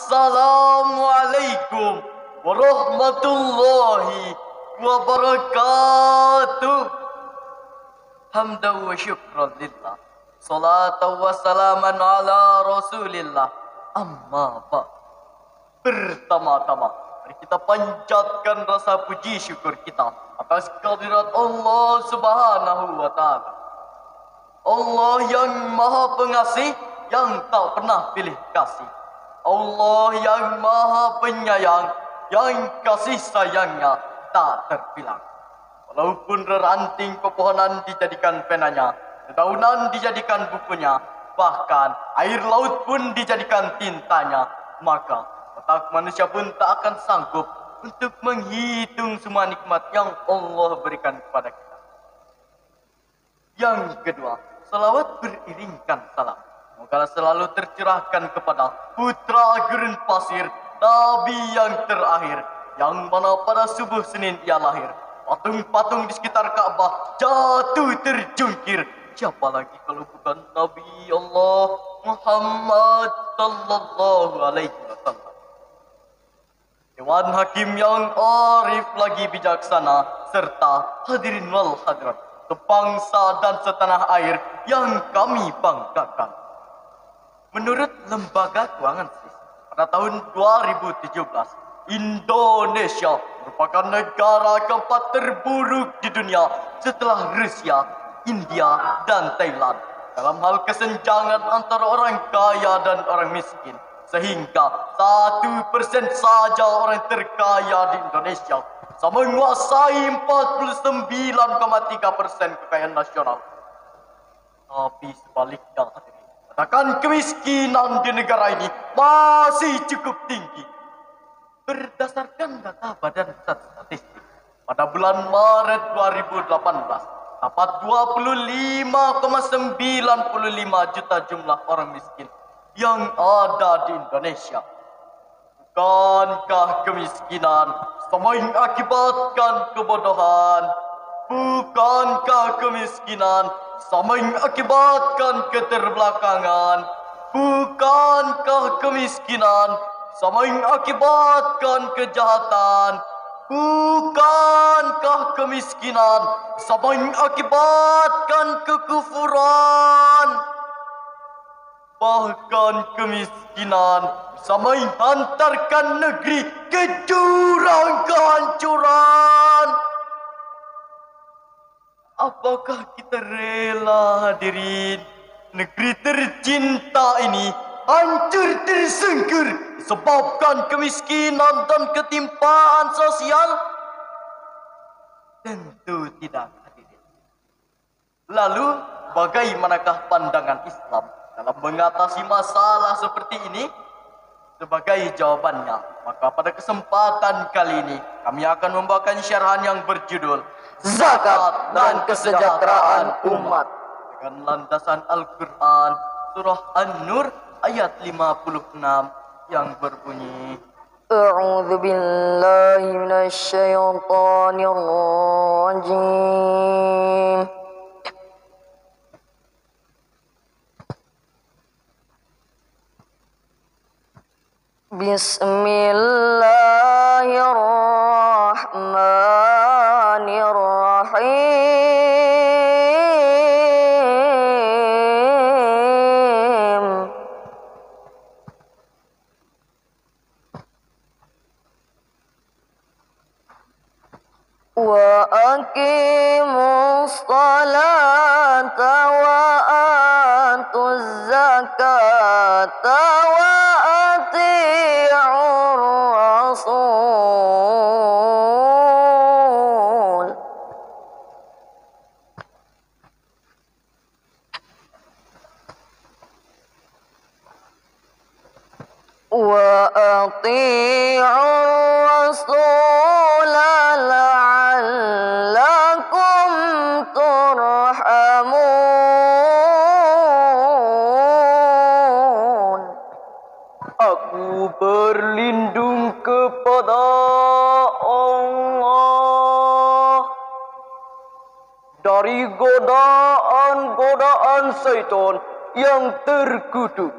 Assalamualaikum warahmatullahi wabarakatuh. Hamdan wa syukran lillah. Salatu wa salaman ala rasulillah. Amma ba'd. Pertama-tama, mari kita panjatkan rasa puji syukur kita atas kehadirat Allah Subhanahu wa Ta'ala. Allah yang Maha Pengasih, yang tak pernah pilih kasih. Allah yang Maha Penyayang, yang kasih sayangnya tak terbilang. Walaupun reranting pepohonan dijadikan penanya, dedaunan dijadikan bukunya, bahkan air laut pun dijadikan tintanya, maka otak manusia pun tak akan sanggup untuk menghitung semua nikmat yang Allah berikan kepada kita. Yang kedua, salawat beriringkan salam. Semoga selalu tercurahkan kepada putra gurun pasir, Nabi yang terakhir, yang mana pada subuh Senin ia lahir. Patung-patung di sekitar Ka'bah jatuh terjungkir. Siapa lagi kalau bukan Nabi Allah Muhammad sallallahu alaihi wasallam. Dewan Hakim yang arif lagi bijaksana, serta hadirin wal hadirat, sebangsa dan setanah air yang kami banggakan. Menurut Lembaga Keuangan Swiss, pada tahun 2017, Indonesia merupakan negara keempat terburuk di dunia setelah Rusia, India, dan Thailand dalam hal kesenjangan antara orang kaya dan orang miskin. Sehingga 1% saja orang terkaya di Indonesia sama menguasai 49,3% kekayaan nasional. Tapi sebaliknya, katakan kemiskinan di negara ini masih cukup tinggi. Berdasarkan data Badan Pusat Statistik, pada bulan Maret 2018, dapat 25,95 juta jumlah orang miskin yang ada di Indonesia. Bukankah kemiskinan sama mengakibatkan kebodohan? Bukankah kemiskinan sama mengakibatkan keterbelakangan? Bukankah kemiskinan sama mengakibatkan kejahatan? Bukankah kemiskinan sama mengakibatkan kekufuran? Bahkan kemiskinan bisa menghantarkan negeri ke jurang kehancuran. Apakah kita rela hadirin negeri tercinta ini hancur tersungkur disebabkan kemiskinan dan ketimpaan sosial? Tentu tidak, hadirin. Lalu bagaimanakah pandangan Islam dalam mengatasi masalah seperti ini? Sebagai jawabannya, maka pada kesempatan kali ini kami akan membawakan syarahan yang berjudul Zakat dan Kesejahteraan Umat dengan landasan Al-Quran Surah An-Nur ayat 56 yang berbunyi, A'udzu billahi minasyaitonir rajim. Bismillahirrahmanirrahim. Wa aqimus salata wa atuz zakata wa ati'ur rasul. Wa ati'ur rasul la'allakum turhamun. Aku berlindung kepada Allah dari godaan-godaan syaitan yang terkutuk.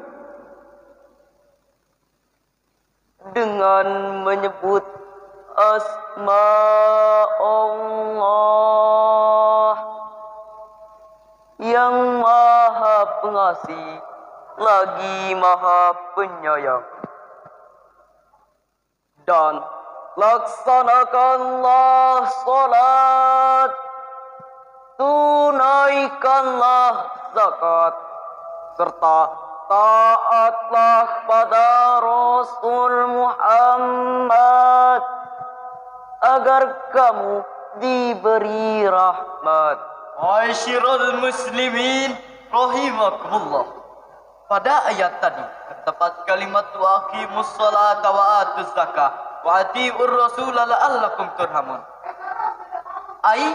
dengan menyebut asma Allah yang maha pengasih lagi maha penyayang. Dan laksanakanlah salat, tunaikanlah zakat, serta taatlah pada Rasul Muhammad agar kamu diberi rahmat. Ma'asyiral muslimin rahimakumullah. Pada ayat tadi terdapat kalimat wa aqimus salata wa atuz zakah wa atiur rasul la'allakum turhamun. Ai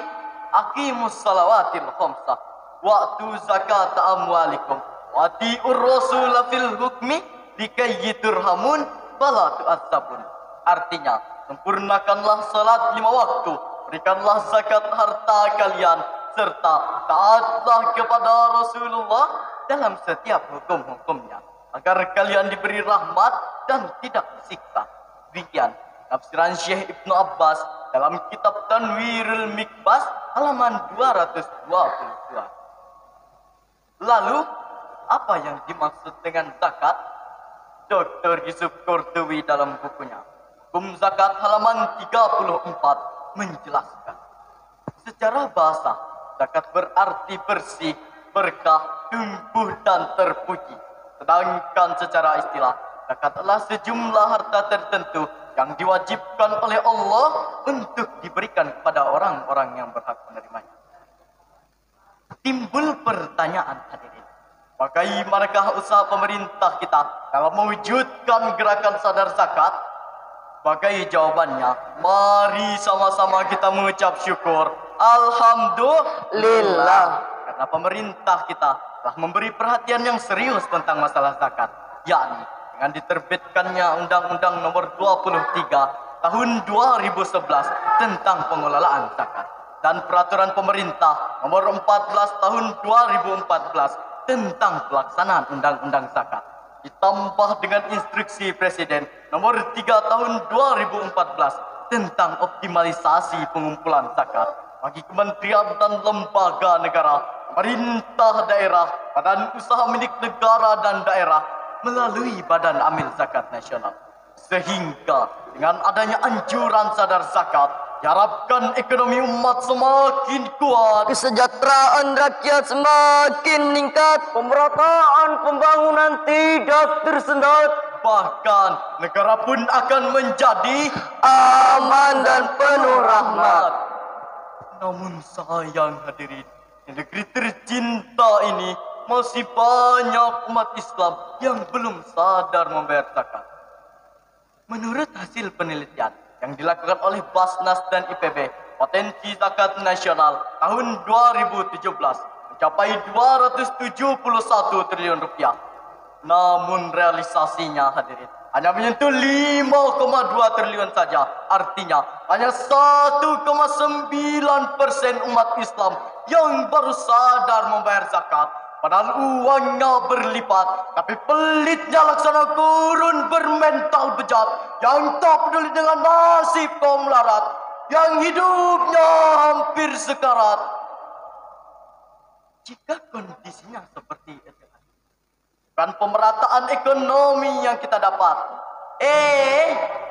aqimus salawatil khamsah wa atuz zakata amwalikum wa atiur rasul fil hukmi likay turhamun wala tu'adzabun. Artinya, sempurnakanlah salat 5 waktu, berikanlah zakat harta kalian, serta taatlah kepada Rasulullah dalam setiap hukum-hukumnya, agar kalian diberi rahmat dan tidak disiksa. Demikian tafsiran Syekh Ibnu Abbas dalam kitab Tanwirul Mikbas halaman 222. Lalu, apa yang dimaksud dengan zakat? Dr. Yusuf Kordowi dalam bukunya Hukum Zakat halaman 34 menjelaskan, secara bahasa, zakat berarti bersih, berkah, tumbuh dan terpuji. Sedangkan secara istilah, zakat adalah sejumlah harta tertentu yang diwajibkan oleh Allah untuk diberikan kepada orang-orang yang berhak menerimanya. Timbul pertanyaan hadirin, bagaimanakah usaha pemerintah kita dalam mewujudkan gerakan sadar zakat? Sebagai jawabannya, mari sama-sama kita mengucap syukur. Alhamdulillah. Karena pemerintah kita telah memberi perhatian yang serius tentang masalah zakat, yakni dengan diterbitkannya Undang-Undang Nomor 23 Tahun 2011 tentang pengelolaan zakat dan Peraturan Pemerintah Nomor 14 Tahun 2014 tentang pelaksanaan Undang-Undang Zakat, ditambah dengan Instruksi Presiden Nomor 3 Tahun 2014 tentang optimalisasi pengumpulan zakat bagi kementerian dan lembaga negara, pemerintah daerah, badan usaha milik negara dan daerah melalui Badan Amil Zakat Nasional. Sehingga dengan adanya anjuran sadar zakat, diharapkan ekonomi umat semakin kuat, kesejahteraan rakyat semakin meningkat, pemerataan pembangunan tidak tersendat, bahkan negara pun akan menjadi aman dan penuh rahmat. Namun sayang hadirin, di negeri tercinta ini masih banyak umat Islam yang belum sadar membayar zakat. Menurut hasil penelitian yang dilakukan oleh Basnas dan IPB, potensi zakat nasional tahun 2017 mencapai 271 triliun rupiah. Namun realisasinya hadirin hanya menyentuh 5,2 triliun saja. Artinya hanya 1,9% umat Islam yang baru sadar membayar zakat. Padahal uangnya berlipat, tapi pelitnya laksana gurun bermental bejat yang tak peduli dengan nasib kaum melarat yang hidupnya hampir sekarat. Jika kondisinya seperti itu, bukan pemerataan ekonomi yang kita dapat,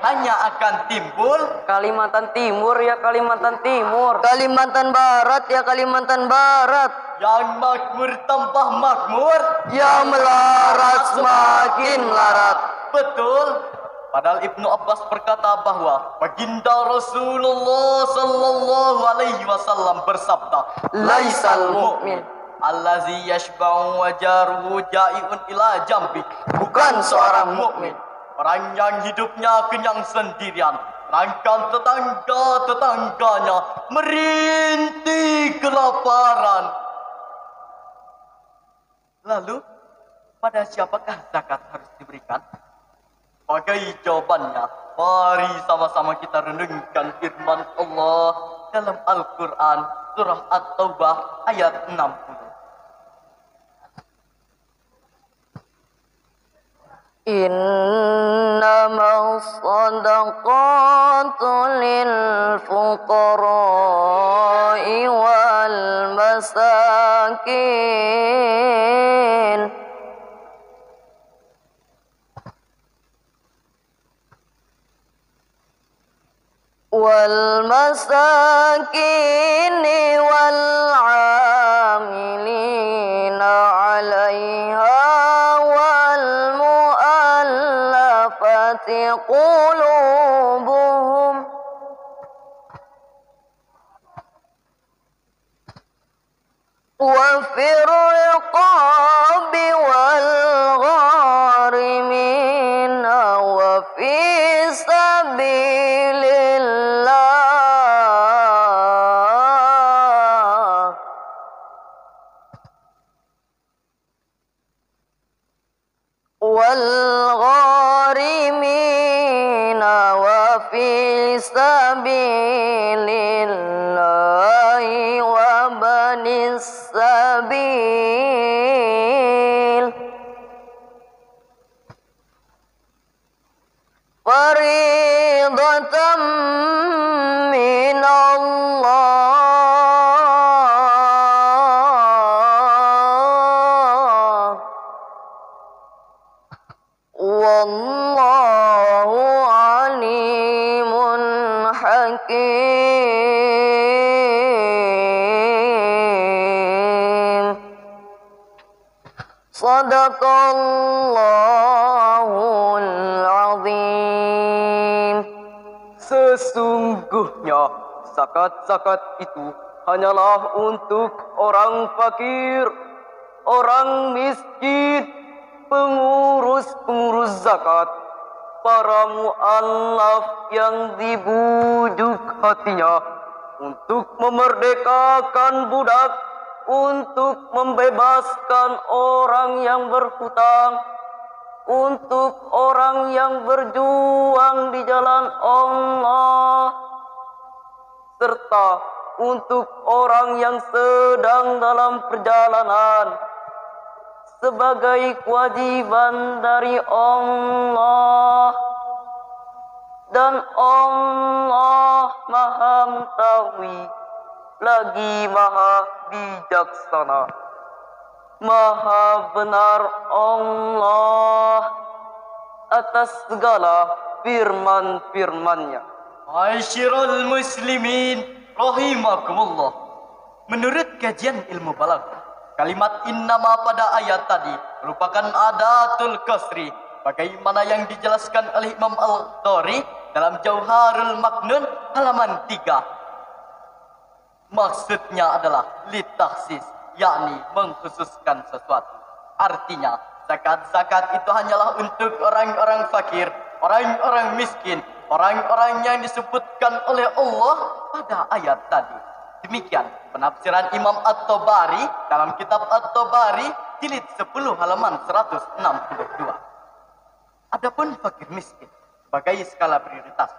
hanya akan timbul Kalimantan Timur ya Kalimantan Timur, Kalimantan Barat ya Kalimantan Barat, yang makmur tambah makmur, yang melarat semakin melarat. Betul. Padahal Ibnu Abbas berkata bahwa baginda Rasulullah sallallahu alaihi wasallam bersabda, Laisal mu'min allazi yashba'u wa jaruhu ja'iun ila jambi. bukan seorang mukmin Orang yang hidupnya kenyang sendirian, sedangkan tetangga-tetangganya merintih kelaparan. Lalu, pada siapakah zakat harus diberikan? Sebagai jawabannya, mari sama-sama kita renungkan firman Allah dalam Al-Quran, surah At-Taubah ayat 60. Innamal الصدقات للفقراء والمساكين والعاملين عليها والمؤلفة قلوبهم وفي الرقاب والغارمين وفي سبيل الله وفي سبيل الله وابن السبيل فريضة من الله والله عليم حكيم Sadaqallahul azim. Sesungguhnya zakat-zakat itu hanyalah untuk orang fakir, orang miskin, pengurus-pengurus zakat, para mu'allaf yang dibujuk hatinya untuk memerdekakan budak, untuk membebaskan orang yang berhutang, untuk orang yang berjuang di jalan Allah, serta untuk orang yang sedang dalam perjalanan sebagai kewajiban dari Allah. Dan Allah Maha Mengetahui lagi Maha Bijaksana. Maha benar Allah atas segala firman-firman-Nya. Ma'asyiral muslimin rahimakumullah. Menurut kajian ilmu balaghah, kalimat innama pada ayat tadi merupakan adatul qasri, bagaimana yang dijelaskan oleh Imam Al-Qari dalam Jauharul Maknun halaman 3. Maksudnya adalah litakhsis, yakni mengkhususkan sesuatu. Artinya, zakat-zakat itu hanyalah untuk orang-orang fakir, orang-orang miskin, orang-orang yang disebutkan oleh Allah pada ayat tadi. Demikian penafsiran Imam At-Tabari dalam kitab At-Tabari jilid 10 halaman 162. Adapun fakir miskin sebagai skala prioritas.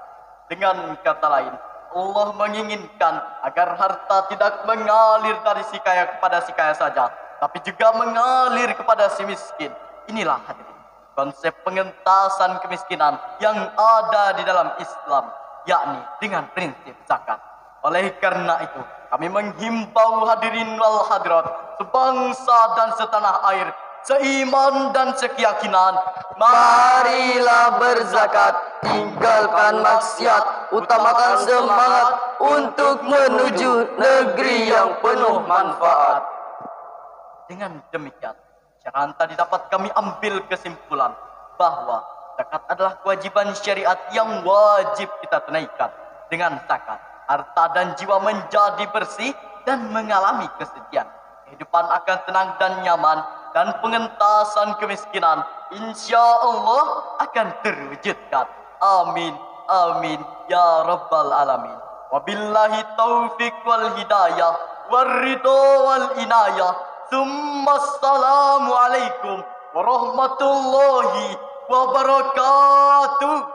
Dengan kata lain, Allah menginginkan agar harta tidak mengalir dari si kaya kepada si kaya saja, tapi juga mengalir kepada si miskin. Inilah hadirin konsep pengentasan kemiskinan yang ada di dalam Islam, yakni dengan prinsip zakat. Oleh karena itu, kami menghimbau hadirin wal hadirat sebangsa dan setanah air, seiman dan sekeyakinan, Marilah berzakat, tinggalkan maksiat, utamakan semangat untuk menuju negeri yang penuh manfaat. Dengan demikian, secara tadi dapat kami ambil kesimpulan bahwa zakat adalah kewajiban syariat yang wajib kita tunaikan. Dengan zakat, harta dan jiwa menjadi bersih dan mengalami kesedihan. Kehidupan akan tenang dan nyaman, dan pengentasan kemiskinan insya Allah akan terwujudkan. Amin, amin, ya Rabbal Alamin. Wabillahi taufiq wal hidayah, warridho wal inayah. Assalamualaikum warahmatullahi wabarakatuh.